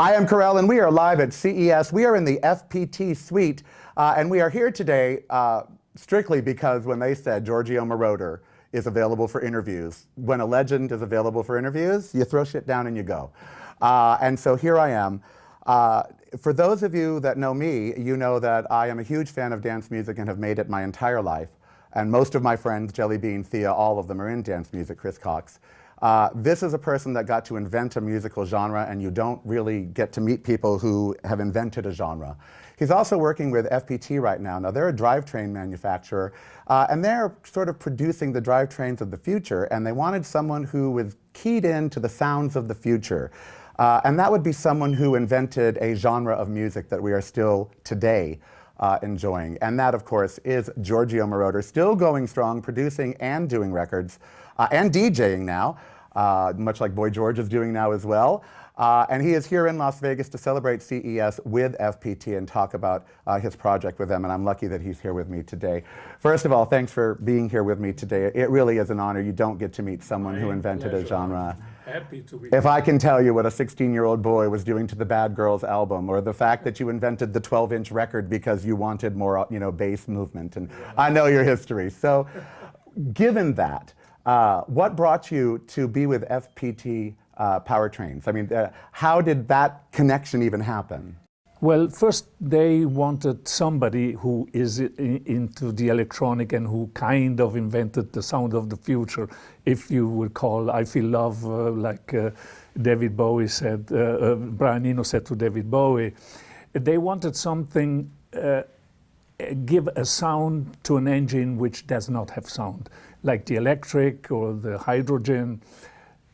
I am Karel, and we are live at CES. We are in the FPT suite, and we are here today strictly because when they said Giorgio Moroder is available for interviews, when a legend is available for interviews, you throw shit down and you go. And so here I am. For those of you that know me, you know that I am a huge fan of dance music and have made it my entire life. And most of my friends, Jelly Bean, Thea, all of them are in dance music, Chris Cox. This is a person that got to invent a musical genre, and you don't really get to meet people who have invented a genre. He's also working with FPT right now. Now, they're a drivetrain manufacturer, and they're sort of producing the drivetrains of the future, and they wanted someone who was keyed into the sounds of the future. And that would be someone who invented a genre of music that we are still today enjoying. And that, of course, is Giorgio Moroder, still going strong, producing and doing records, and DJing now, much like Boy George is doing now as well. And he is here in Las Vegas to celebrate CES with FPT and talk about his project with them, and I'm lucky that he's here with me today. First of all, thanks for being here with me today. It really is an honor. You don't get to meet someone who invented a genre. Happy to be If I can tell you what a 16-year-old boy was doing to the Bad Girls album, or the fact that you invented the 12-inch record because you wanted more, bass movement, and I know your history. So, given that, what brought you to be with FPT Powertrains? I mean, how did that connection even happen? Well, first they wanted somebody who is into the electronic and who kind of invented the sound of the future. If you would call I Feel Love, like David Bowie said, Brian Eno said to David Bowie. They wanted something, give a sound to an engine which does not have sound, like the electric or the hydrogen.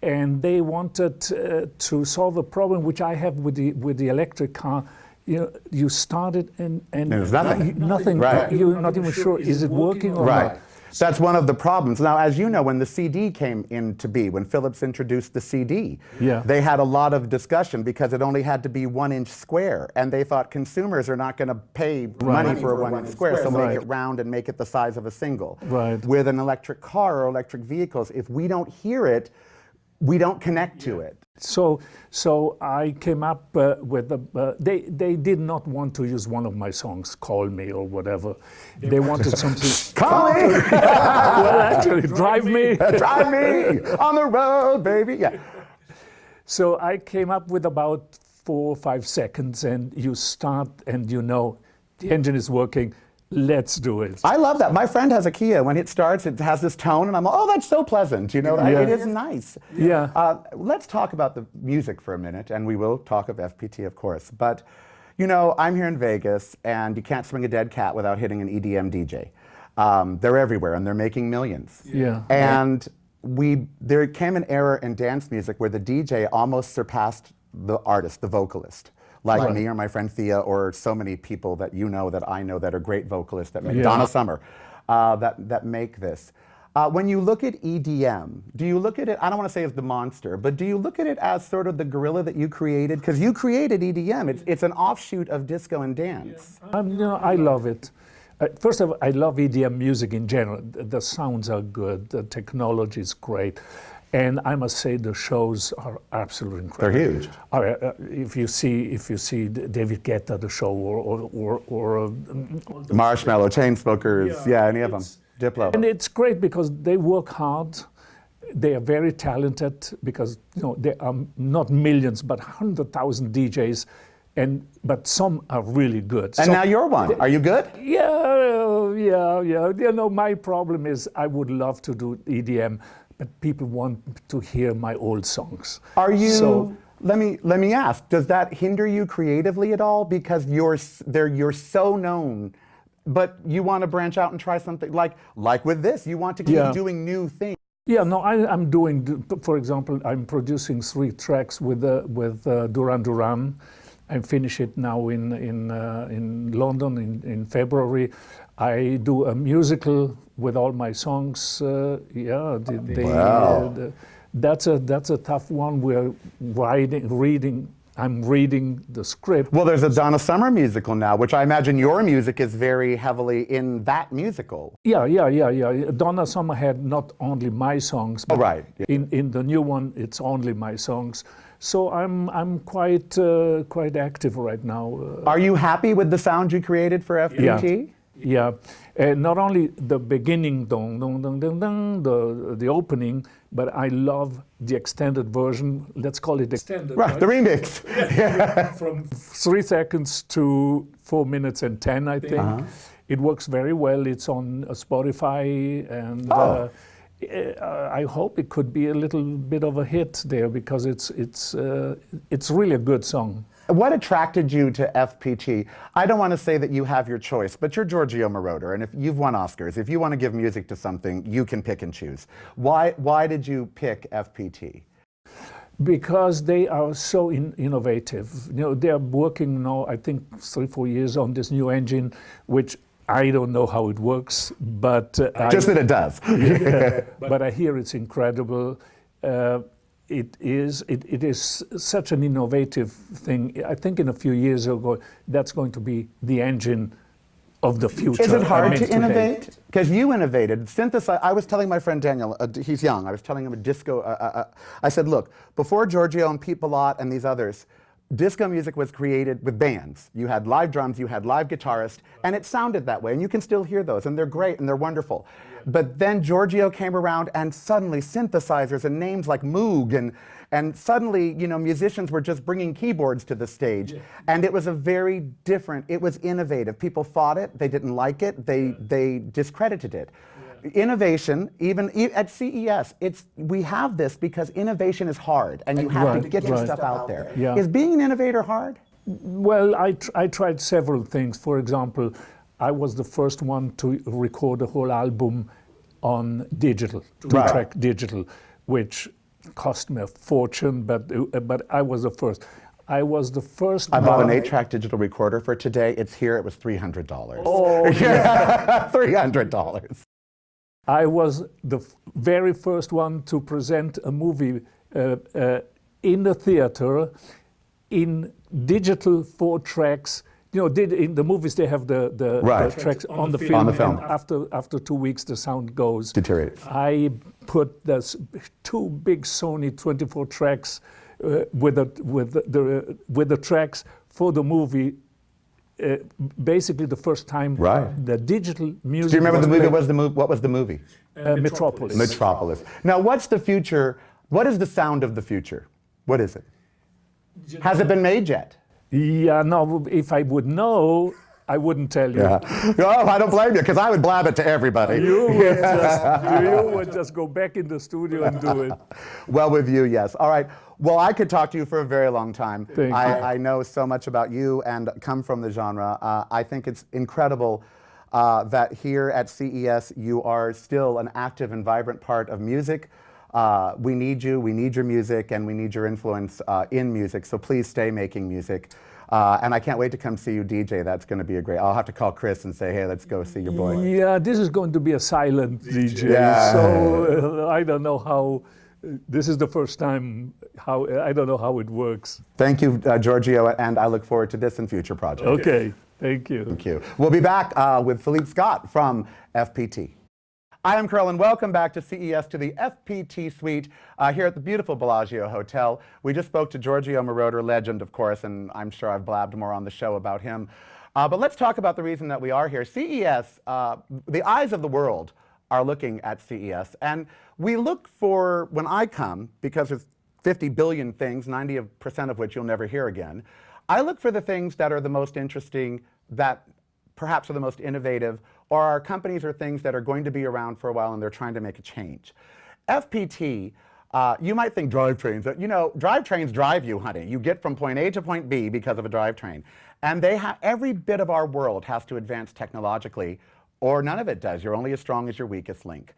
And they wanted to solve a problem which I have with the electric car. You started and there's nothing. Nothing. Right. You're not even sure is it working or right. not. That's one of the problems. Now, as you know, when the CD came into being, when Philips introduced the CD, they had a lot of discussion because it only had to be 1-inch square, and they thought consumers are not going to pay money for a 1-inch square, so make it round and make it the size of a single. Right. With an electric car or electric vehicles, if we don't hear it, we don't connect to it. So I came up with they did not want to use one of my songs, Call Me or whatever. They wanted something. Call me! Well, actually, Drive Me! Drive me! On the road, baby! Yeah. So I came up with about 4 or 5 seconds, and you start and the engine is working. Let's do it. I love that. My friend has a Kia. When it starts, it has this tone, and I'm like, oh, that's so pleasant. It is nice. Yeah. Let's talk about the music for a minute, and we will talk of FPT, of course. But, I'm here in Vegas, and you can't swing a dead cat without hitting an EDM DJ. They're everywhere, and they're making millions. Yeah. And there came an era in dance music where the DJ almost surpassed the artist, the vocalist. Like me or my friend Thea or so many people that that I know that are great vocalists that make Donna Summer, that make this. When you look at EDM, do you look at it, I don't want to say as the monster, but do you look at it as sort of the gorilla that you created? Because you created EDM. It's an offshoot of disco and dance. I love it. First of all, I love EDM music in general. The sounds are good, the technology is great. And I must say the shows are absolutely incredible. They're huge. If you see David Guetta, the show, or Marshmallow, Chainsmokers, any of them. Diplo. And it's great because they work hard. They are very talented because there are not millions but 100,000 DJs, but some are really good. And now you're one. Are you good? Yeah. My problem is I would love to do EDM. But people want to hear my old songs. Are you? So, let me ask. Does that hinder you creatively at all? Because you're so known, but you want to branch out and try something like with this. You want to keep doing new things. Yeah. No, I'm doing. For example, I'm producing 3 tracks with Duran Duran. I finish it now in London in February. I do a musical with all my songs. That's a tough one. We're reading. I'm reading the script. Well, there's a Donna Summer musical now, which I imagine your music is very heavily in that musical. Yeah. Donna Summer had not only my songs, but in the new one, it's only my songs. So I'm quite active right now. Are you happy with the sound you created for FPT? Yeah, not only the beginning, dong, dong, dong, dong, dong, the opening, but I love the extended version. Let's call it extended. Right, the remix. Yeah. From 3 seconds to 4 minutes and 10, I think. It works very well. It's on Spotify, and I hope it could be a little bit of a hit there, because it's really a good song. What attracted you to FPT? I don't want to say that you have your choice, but you're Giorgio Moroder, and if you've won Oscars, if you want to give music to something, you can pick and choose. Why did you pick FPT? Because they are so innovative. You know, they are working now, I think, 3-4 years on this new engine, which I don't know how it works, but just that it does. But I hear it's incredible. It is such an innovative thing. I think in a few years ago, that's going to be the engine of the future. Is it hard to innovate? Because you innovated. I was telling my friend Daniel, he's young, I was telling him a disco, I said, look, before Giorgio and Pete Bellot and these others, disco music was created with bands. You had live drums, you had live guitarists, and it sounded that way, and you can still hear those, and they're great, and they're wonderful. But then Giorgio came around, and suddenly synthesizers and names like Moog, and suddenly, you know, musicians were just bringing keyboards to the stage. And it was a very different, it was innovative. People fought it, they didn't like it, they discredited it. Innovation, even at CES, we have this because innovation is hard, and you have to get your stuff out there. Yeah. Is being an innovator hard? Well, I tried several things. For example, I was the first one to record a whole album on digital, two-track digital, which cost me a fortune, but I was the first. I was the first. I bought an 8-track digital recorder for today. It's here. It was $300. Oh, yeah. $300. I was the very first one to present a movie in the theater in digital 4 tracks. You know, in the movies they have the tracks on the film. And after 2 weeks the sound goes. Deteriorates. I put those 2 big Sony 24 tracks with the tracks for the movie. Basically, the first time the digital music. Do you remember the movie? What was the movie? Metropolis. Metropolis. Now, what's the future? What is the sound of the future? What is it? Has it been made yet? Yeah, no. If I would know, I wouldn't tell you. Yeah. Oh, I don't blame you, because I would blab it to everybody. You would just go back in the studio and do it. Well, with you, yes. All right. Well, I could talk to you for a very long time. Thank you. I know so much about you and come from the genre. I think it's incredible that here at CES you are still an active and vibrant part of music. We need you, we need your music, and we need your influence in music, so please stay making music. And I can't wait to come see you DJ. That's going to be a great. I'll have to call Chris and say, hey, let's go see your boy. Yeah, this is going to be a silent DJ. Yeah. So I don't know how. This is the first time. I don't know how it works. Thank you, Giorgio, and I look forward to this and future projects. Okay, thank you. Thank you. We'll be back with Philippe Scott from FPT. I am Karel, and welcome back to CES, to the FPT suite here at the beautiful Bellagio Hotel. We just spoke to Giorgio Moroder, legend, of course, and I'm sure I've blabbed more on the show about him. But let's talk about the reason that we are here. CES, the eyes of the world are looking at CES, and we look for, when I come, because there's 50 billion things, 90% of which you'll never hear again, I look for the things that are the most interesting, that perhaps are the most innovative, or are companies or things that are going to be around for a while and they're trying to make a change. FPT, you might think drivetrains, you know, drivetrains drive you, honey. You get from point A to point B because of a drivetrain. And every bit of our world has to advance technologically, or none of it does. You're only as strong as your weakest link.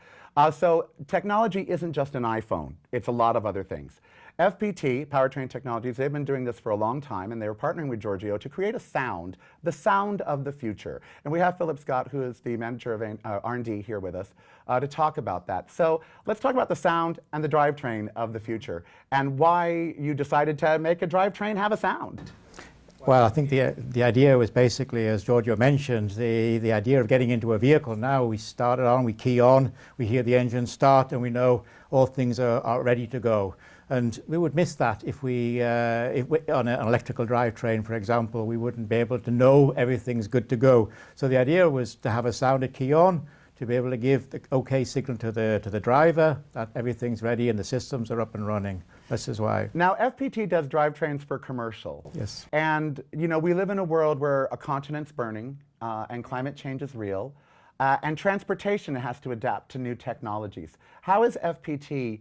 So technology isn't just an iPhone. It's a lot of other things. FPT, Powertrain Technologies, they've been doing this for a long time, and they were partnering with Giorgio to create a sound, the sound of the future. And we have Philippe Scott, who is the manager of R&D, here with us to talk about that. So let's talk about the sound and the drivetrain of the future, and why you decided to make a drivetrain have a sound. Well, I think the idea was basically, as Giorgio mentioned, the idea of getting into a vehicle. Now we start it on, we key on, we hear the engine start, and we know all things are ready to go. And we would miss that if we on an electrical drivetrain, for example, we wouldn't be able to know everything's good to go. So the idea was to have a sounded key on, to be able to give the OK signal to the driver that everything's ready and the systems are up and running. This is why. Now, FPT does drivetrains for commercial. Yes. And, you know, we live in a world where a continent's burning and climate change is real, and transportation has to adapt to new technologies. How is FPT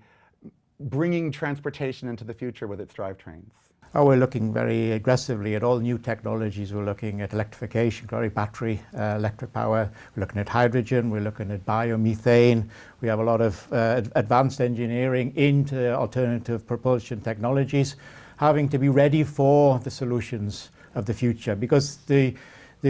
bringing transportation into the future with its drivetrains? Oh, we're looking very aggressively at all new technologies. We're looking at electrification, battery electric power. We're looking at hydrogen. We're looking at biomethane. We have a lot of advanced engineering into alternative propulsion technologies, having to be ready for the solutions of the future, because the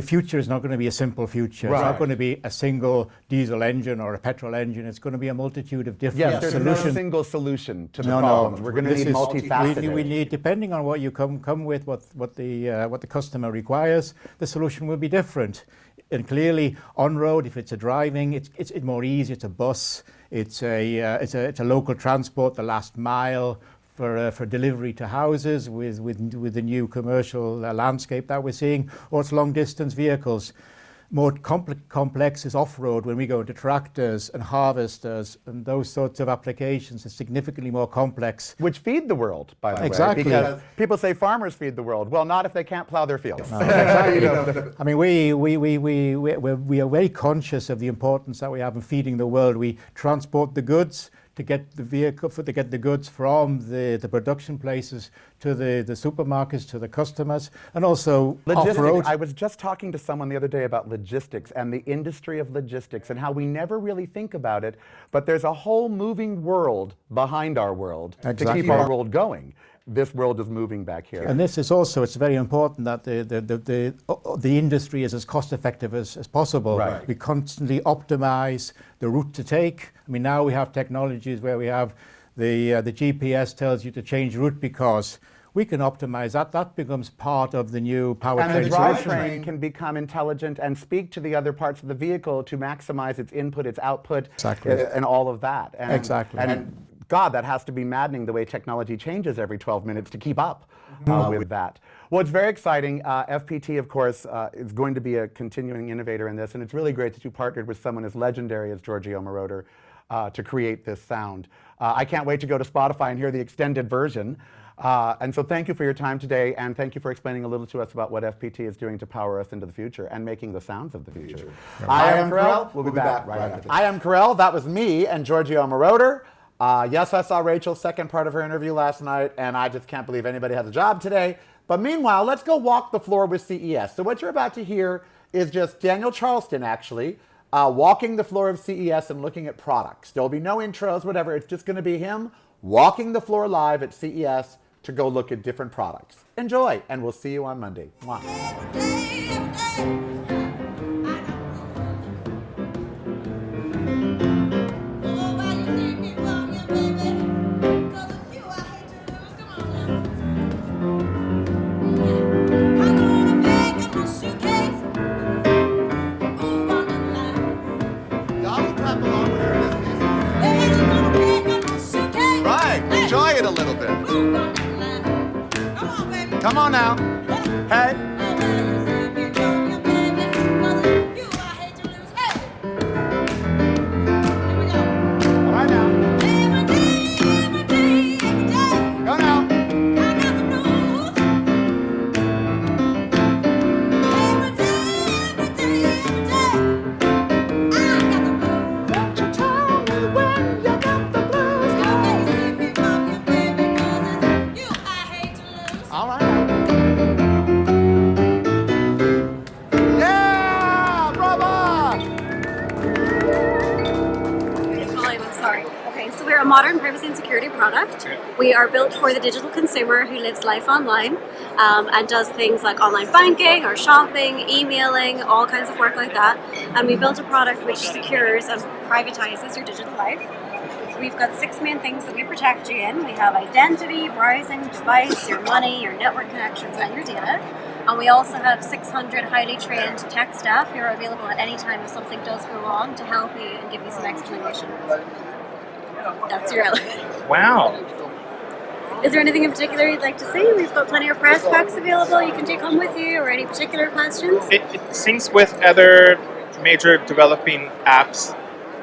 future is not going to be a simple future. Right. It's not going to be a single diesel engine or a petrol engine. It's going to be a multitude of different Yes, there's solutions. no single solution to the problems. We're going to need multifaceted. We need, depending on what you come with, what the customer requires, the solution will be different. And clearly, on road, if it's a driving, it's more easy. It's a bus. It's a local transport, the last mile. For delivery to houses with the new commercial landscape that we're seeing, or it's long distance vehicles. More complex is off-road when we go into tractors and harvesters and those sorts of applications are significantly more complex. Which feed the world, by the way. Exactly. Because people say farmers feed the world. Well, not if they can't plow their fields. No, exactly. I mean, we are very conscious of the importance that we have in feeding the world. We transport the goods to get the goods from the production places to the supermarkets, to the customers, and also off-road. I was just talking to someone the other day about logistics and the industry of logistics and how we never really think about it, but there's a whole moving world behind our world to keep our world going. This world is moving back here. And this is also, it's very important that the industry is as cost effective as possible. Right. We constantly optimize the route to take. I mean, now we have technologies where we have the GPS tells you to change route because we can optimize that. That becomes part of the new powertrain. And the drivetrain can become intelligent and speak to the other parts of the vehicle to maximize its input, its output, and all of that. And, exactly. And God, that has to be maddening the way technology changes every 12 minutes to keep up with that. Well, it's very exciting. FPT, of course, is going to be a continuing innovator in this, and it's really great that you partnered with someone as legendary as Giorgio Moroder to create this sound. I can't wait to go to Spotify and hear the extended version. And so thank you for your time today, and thank you for explaining a little to us about what FPT is doing to power us into the future and making the sounds of the future. I am Karel. We'll be back right after this. I am Karel. That was me and Giorgio Moroder. Yes, I saw Rachel's second part of her interview last night, and I just can't believe anybody has a job today. But meanwhile, let's go walk the floor with CES. So what you're about to hear is just Daniel Charleston, actually, walking the floor of CES and looking at products. There'll be no intros, whatever. It's just going to be him walking the floor live at CES to go look at different products. Enjoy, and we'll see you on Monday. Mwah. Enjoy it a little bit. Come on now. Hey. All right now. Go now. A modern privacy and security product. We are built for the digital consumer who lives life online and does things like online banking or shopping, emailing, all kinds of work like that. And we built a product which secures and privatizes your digital life. We've got 6 main things that we protect you in. We have identity, browsing, device, your money, your network connections, and your data. And we also have 600 highly trained tech staff who are available at any time if something does go wrong to help you and give you some explanation. That's your element. Wow. Is there anything in particular you'd like to see? We've got plenty of press packs available you can take home with you, or any particular questions? It syncs with other major developing apps.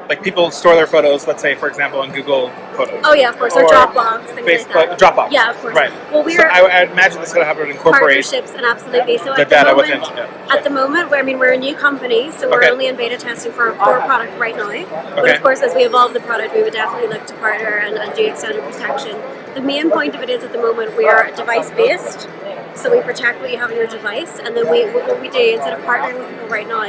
Like people store their photos, let's say, for example, in Google Photos. Oh yeah, of course, or Dropbox, things Facebook, like that. Dropbox. Yeah, of course. Right. Well, we So are I imagine this is going to have to incorporate partnerships, and absolutely. So the at the data moment, within. at the moment, we're a new company, so we're Okay. only in beta testing for our core product right now. But Okay. of course, as we evolve the product, we would definitely look to partner and do extended protection. The main point of it is, at the moment, we are device-based. So we protect what you have on your device, and then what we do, instead of partnering with people right now,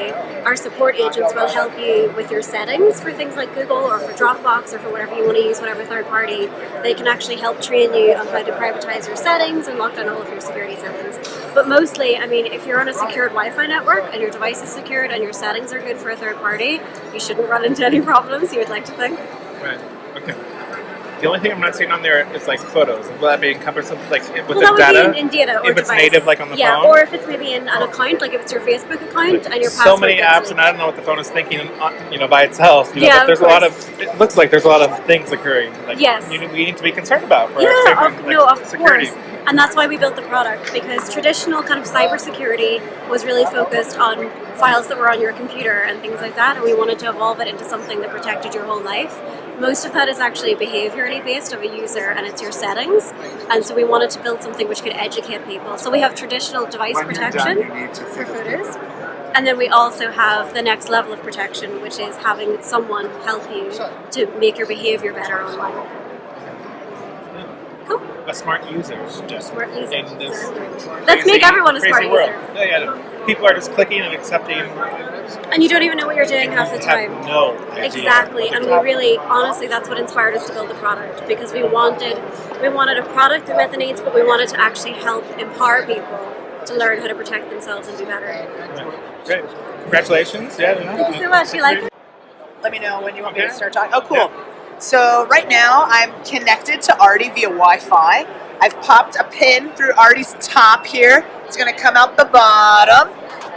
our support agents will help you with your settings for things like Google or for Dropbox or for whatever you want to use, whatever third party. They can actually help train you on how to privatize your settings and lock down all of your security settings. But mostly, I mean, if you're on a secured Wi-Fi network and your device is secured and your settings are good for a third party, you shouldn't run into any problems, you would like to think. Right. Okay. The only thing I'm not seeing on there is like photos. Will that be encompassed like with Well, the that would data? be in data or if it's device. native, like on the yeah, phone. or if it's maybe in an account, like if it's your Facebook account and your So password many gets apps, leaked. and I don't know what the phone is thinking, by itself. Yeah, but there's of a lot course. of. It looks like there's a lot of things occurring. Like, Yes. we need to be concerned about for our Yeah, safety, of security. course. And that's why we built the product, because traditional kind of cybersecurity was really focused on files that were on your computer and things like that, and we wanted to evolve it into something that protected your whole life. Most of that is actually behaviorally based of a user, and it's your settings. And so we wanted to build something which could educate people. So we have traditional device protection for photos. And then we also have the next level of protection, which is having someone help you to make your behavior better online. Cool. A smart user. Just Smart user. in this Let's make crazy- everyone a crazy smart world. user. Yeah. People are just clicking and accepting. And you don't even know what you're doing half the Have time. no idea Exactly, what and they're we really, honestly, that's what inspired us to build the product, because we wanted a product that met the needs, but we wanted to actually help empower people to learn how to protect themselves and do better. Great. Congratulations. Yeah. Thank you so much. You like it? Let me know when you want me to Okay. start talking. Oh, cool. Yeah. So right now I'm connected to Artie via Wi-Fi. I've popped a pin through Artie's top here. It's going to come out the bottom.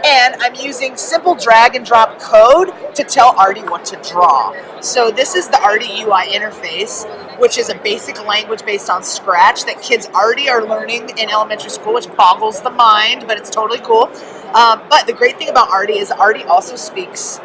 And I'm using simple drag and drop code to tell Artie what to draw. So this is the Artie UI interface, which is a basic language based on Scratch that kids already are learning in elementary school, which boggles the mind, but it's totally cool. But the great thing about Artie is Artie also speaks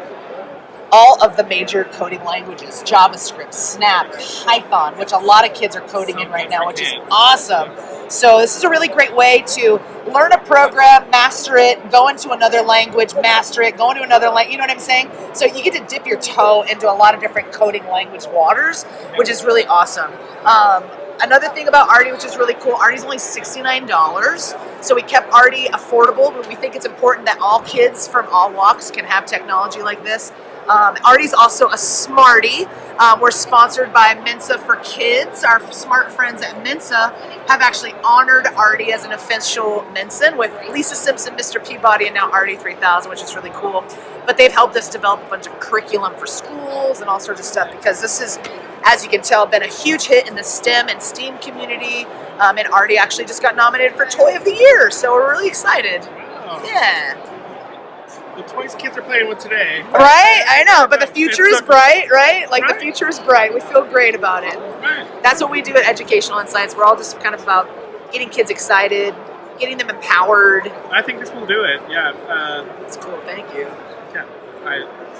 all of the major coding languages: JavaScript, Snap, Python, which a lot of kids are coding in right now, which is awesome. So this is a really great way to learn a program, master it, go into another language, master it, go into another language, you know what I'm saying? So you get to dip your toe into a lot of different coding language waters, which is really awesome. Another thing about Artie, which is really cool, Artie's only $69. So we kept Artie affordable, but we think it's important that all kids from all walks can have technology like this. Artie's also a Smartie. We're sponsored by Mensa for Kids. Our smart friends at Mensa have actually honored Artie as an official Mensa with Lisa Simpson, Mr. Peabody, and now Artie 3000, which is really cool. But they've helped us develop a bunch of curriculum for schools and all sorts of stuff, because this is, as you can tell, been a huge hit in the STEM and STEAM community. And Artie actually just got nominated for Toy of the Year, so we're really excited. Wow. Yeah. The toys kids are playing with today. Right? I know, but the future It's is bright, right? Like, Right. the future is bright. We feel great about it. Right. That's what we do at Educational Insights. We're all just kind of about getting kids excited, getting them empowered. I think this will do it. Yeah. It's cool. Thank you. Yeah.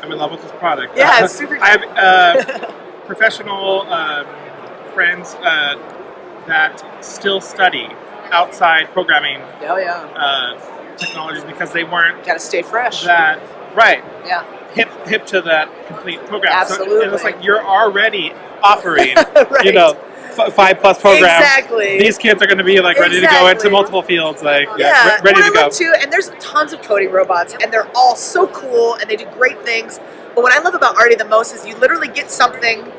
I'm in love with this product. Yeah, it's super I have professional friends that still study outside programming Oh, yeah. technologies because they weren't Got to stay fresh. that right Yeah. hip to that complete program. Absolutely. So it's like you're already offering, Right. 5+ programs. Exactly. These kids are going to be like ready to go into Exactly. multiple fields, like Yeah, ready what to I go. love too, and there's tons of coding robots, and they're all so cool, and they do great things. But what I love about Artie the most is you literally get something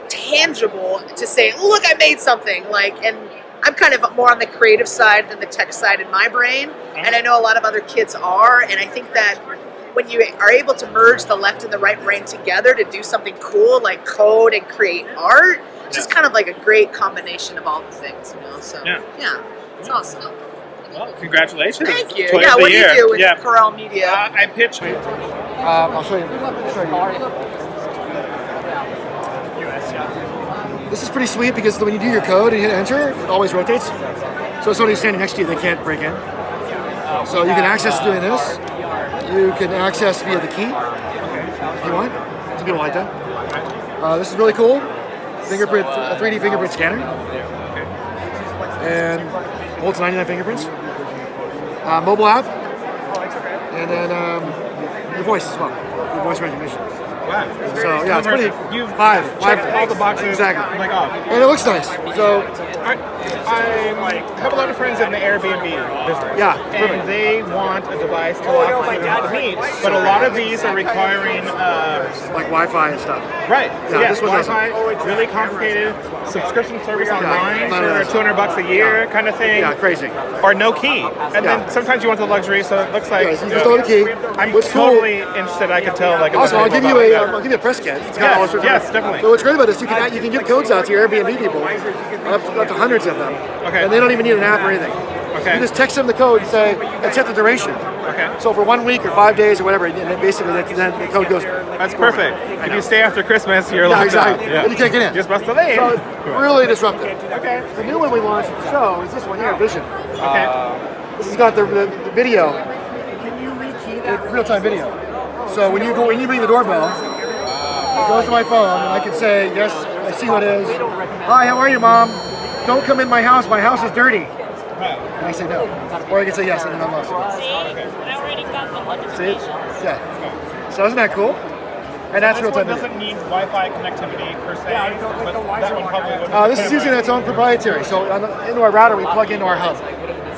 tangible to say, "Look, I made something!" And I'm kind of more on the creative side than the tech side in my brain, and I know a lot of other kids are, and I think that when you are able to merge the left and the right brain together to do something cool like code and create art, it's just kind of like a great combination of all the things, So Yeah. it's awesome. Well, congratulations. Thank you. Toy Yeah, of the what do you year. do with Yeah. Karel Media? I pitch. I'll show you. This is pretty sweet because when you do your code and hit enter, it always rotates. So if somebody's standing next to you, they can't break in. So you can access doing this. You can access via the key if you want. Some people like that. This is really cool. Fingerprint, a 3D fingerprint scanner. And holds 99 fingerprints. Mobile app. And then your voice as well. Your voice recognition. Wow. So yeah, it's pretty. You've five all the boxes. Exactly. I'm like, oh. And it looks nice. So I have a lot of friends in the Airbnb business. Yeah, and perfect. they want a device to lock them to meet, but a lot of these are requiring like Wi-Fi and stuff. right. Yeah, Yes, this one doesn't. Wi-Fi, really complicated subscription service online none of for that. $200 a year kind of thing, Yeah, crazy. or no key. And Yeah. then sometimes you want the luxury, so it looks like Yeah, so you just throw the key. I'm What's cool- totally interested. I could tell like. Also, I'll give you a press kit. It's got Yes, all sorts yes, of definitely. So what's great about this, you can get codes out to your Airbnb people, up to hundreds of them, Okay. and they don't even need an app or anything. Okay. You just text them the code and say, and set the duration. Okay. So for 1 week or 5 days or whatever, and then basically then the code goes. That's perfect. If you stay after Christmas, you're Yeah, locked exactly. out. And you can't get in. You're supposed to leave. So it's really disruptive. Okay. The new one we launched at the show is this one here, Vision. Okay. This has got the video, the real-time video. So when you ring the doorbell, it goes to my phone, and I can say, yes, I see what it is. Hi, how are you, Mom? Don't come in my house is dirty. And I say no. Or I can say yes, and then unlock it. See? Yeah. So isn't that cool? And that's This one real-time video. doesn't need Wi-Fi connectivity per se, but that one probably would. This is using its own proprietary. So into our router, we plug into our hub.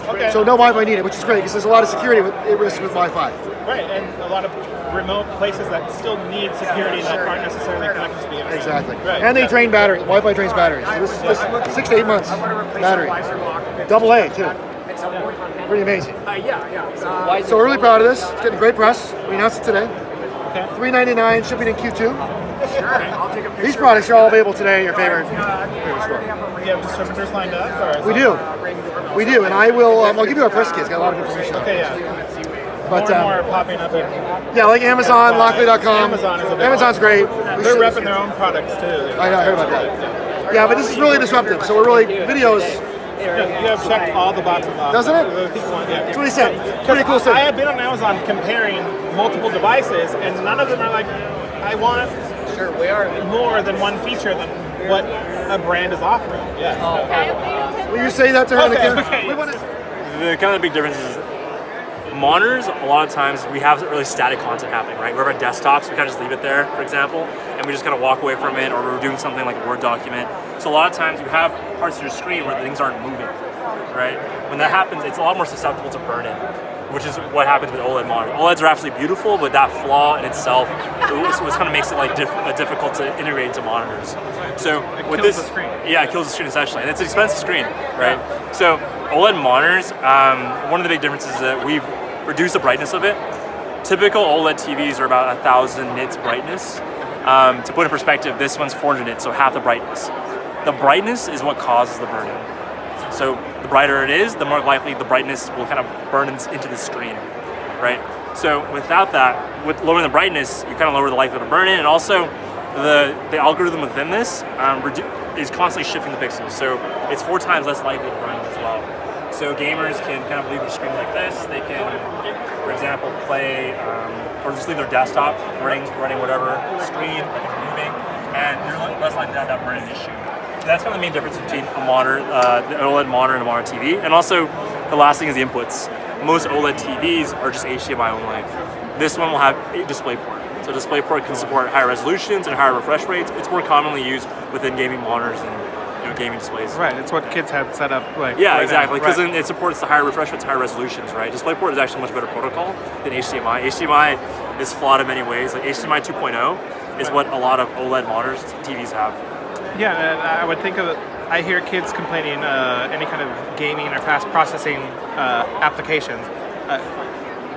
Okay. So no Wi-Fi needed, which is great because there's a lot of security risk with Wi-Fi. Right, and a lot of remote places that still need security that aren't necessarily connected to the internet. Exactly. Right. And they drain battery. Wi-Fi drains batteries. So this 6 to 8 months battery. Double A too. Pretty amazing. So we're really proud of this. It's getting great press. We announced it today. Okay. $399 shipping in Q2. These products are all available today at your favorite store. Do you have distributors lined up? Or is We that- do. We do, and I will. I'll give you our press kit. It's got a lot of information. Okay, yeah. But More and more are popping up. yeah, like Amazon, Lockly.com. Amazon is a big Amazon's great. They're repping their own products too. I know, I heard about that. Yeah, but this is really disruptive. So we're really videos. Yeah, you have checked all the boxes off. Doesn't it? Yeah. That's what he said. Pretty cool I stuff. have been on Amazon comparing multiple devices, and none of them are like, I want more than one feature than what a brand is offering. Yeah. Will you say that to her? Okay, Again? okay. We want to- The kind of big difference is monitors, a lot of times we have really static content happening, right? We're at desktops, we kind of just leave it there, for example, and we just kind of walk away from it, or we're doing something like a Word document. So a lot of times you have parts of your screen where things aren't moving, right? When that happens, it's a lot more susceptible to burn-in, which is what happens with OLED monitors. OLEDs are absolutely beautiful, but that flaw in itself was kind of makes it like difficult to integrate into monitors. So with kills this, the screen. yeah, it kills the screen essentially, and it's an expensive screen, right? So OLED monitors, one of the big differences is that we've reduced the brightness of it. Typical OLED TVs are about 1,000 nits brightness. To put in perspective, this one's 400 nits, so half the brightness. The brightness is what causes the burn-in. So the brighter it is, the more likely the brightness will kind of burn into the screen, right? So without that, with lowering the brightness, you kind of lower the likelihood of burn-in, and also the algorithm within this is constantly shifting the pixels, so it's 4 times less likely to burn as well. So gamers can kind of leave their screen like this. They can, for example, play or just leave their desktop running whatever screen, like it's moving, and you're less likely to have that burn-in issue. That's kind of the main difference between a monitor, the OLED monitor and a monitor TV. And also, the last thing is the inputs. Most OLED TVs are just HDMI only. This one will have a DisplayPort. So DisplayPort can support higher resolutions and higher refresh rates. It's more commonly used within gaming monitors and gaming displays. Right, it's what kids have set up. Like Yeah, right exactly, now. because Right. then it supports the higher refresh rates, higher resolutions, right? DisplayPort is actually a much better protocol than HDMI. HDMI is flawed in many ways. Like HDMI 2.0 is what a lot of OLED monitors, TVs have. Yeah, and I would think of it. I hear kids complaining any kind of gaming or fast processing applications.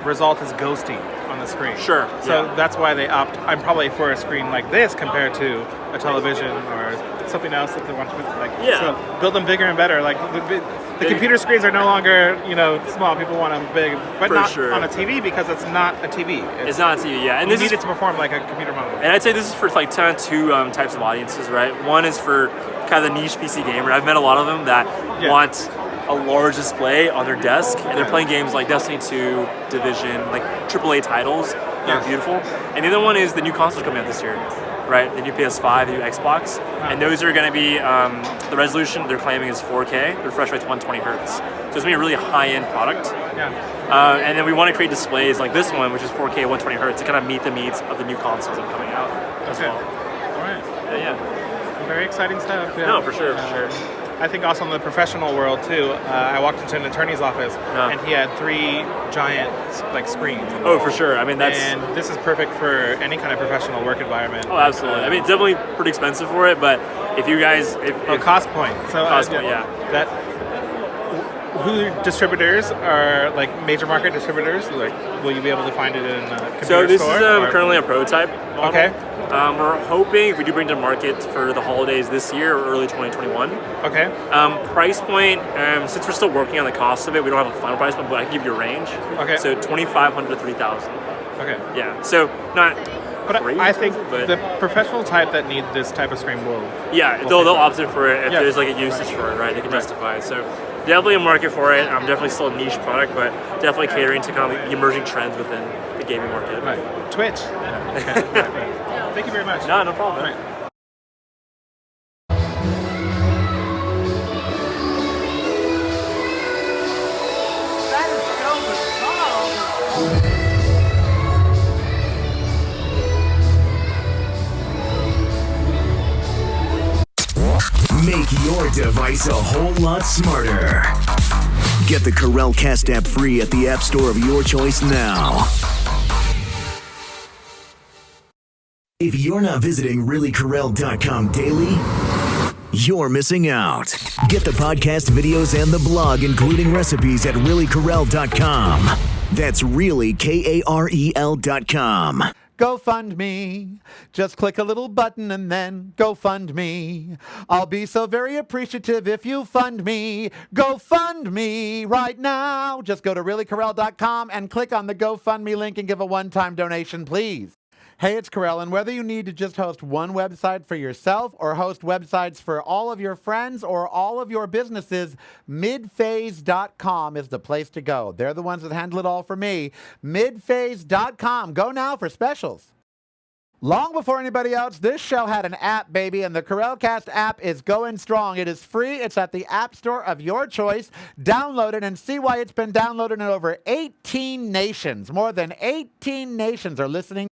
Result is ghosting on on the screen. Sure. So yeah. that's why they opt. I'm probably for a screen like this compared to a television or something else that they want to like. Yeah. So build them bigger and better. Like the computer screens are no longer small. People want them big, but For not sure. on a TV because it's not a TV. It's not a TV, yeah. And you this need is it to perform like a computer monitor. And I'd say this is for like two types of audiences, right? One is for kind of the niche PC gamer. I've met a lot of them that want a large display on their desk, and they're playing games like Destiny 2, Division, like AAA titles that are beautiful. And the other one is the new consoles coming out this year, right? The new PS5, the new Xbox, and those are going to be the resolution they're claiming is 4K. The refresh rate's 120 hertz, so it's going to be a really high-end product. And then we want to create displays like this one, which is 4K 120 hertz, to kind of meet the needs of the new consoles that are coming out as well. All right. Yeah. Very exciting stuff. Yeah. No, for sure, for sure. I think also in the professional world too. I walked into an attorney's office and he had 3 giant like screens. Oh, for sure. I mean, that's and this is perfect for any kind of professional work environment. Oh, absolutely. I mean, it's definitely pretty expensive for it, but if you guys, cost point. So cost point, yeah. That who distributors are like major market distributors? Like, will you be able to find it in a computer So this store, is currently a prototype model. Okay. We're hoping if we do bring it to market for the holidays this year or early 2021. Okay. Price point, since we're still working on the cost of it, we don't have a final price point, but I can give you a range. Okay. So 2,500 to 3,000. Okay. Yeah. So not. But crazy, I think but the professional type that need this type of screen will. Yeah, will they'll pick opt in for it if Yeah. there's like a usage for it, right? They can justify it. So definitely a market for it. Definitely still a niche product, but definitely catering to kind of the emerging trends within the gaming market. Right. Twitch. Okay. Thank you very much. No problem. All right. Make your device a whole lot smarter. Get the Karel Cast app free at the App Store of your choice now. If you're not visiting reallykarel.com daily, you're missing out. Get the podcast videos and the blog, including recipes, at reallykarel.com. That's really KAREL.com. GoFundMe. Just click a little button and then GoFundMe. I'll be so very appreciative if you fund me. GoFundMe right now. Just go to reallykarel.com and click on the GoFundMe link and give a one-time donation, please. Hey, it's Karel, and whether you need to just host one website for yourself or host websites for all of your friends or all of your businesses, midphase.com is the place to go. They're the ones that handle it all for me. Midphase.com. Go now for specials. Long before anybody else, this show had an app, baby, and the Karelcast app is going strong. It is free. It's at the App Store of your choice. Download it and see why it's been downloaded in over 18 nations. More than 18 nations are listening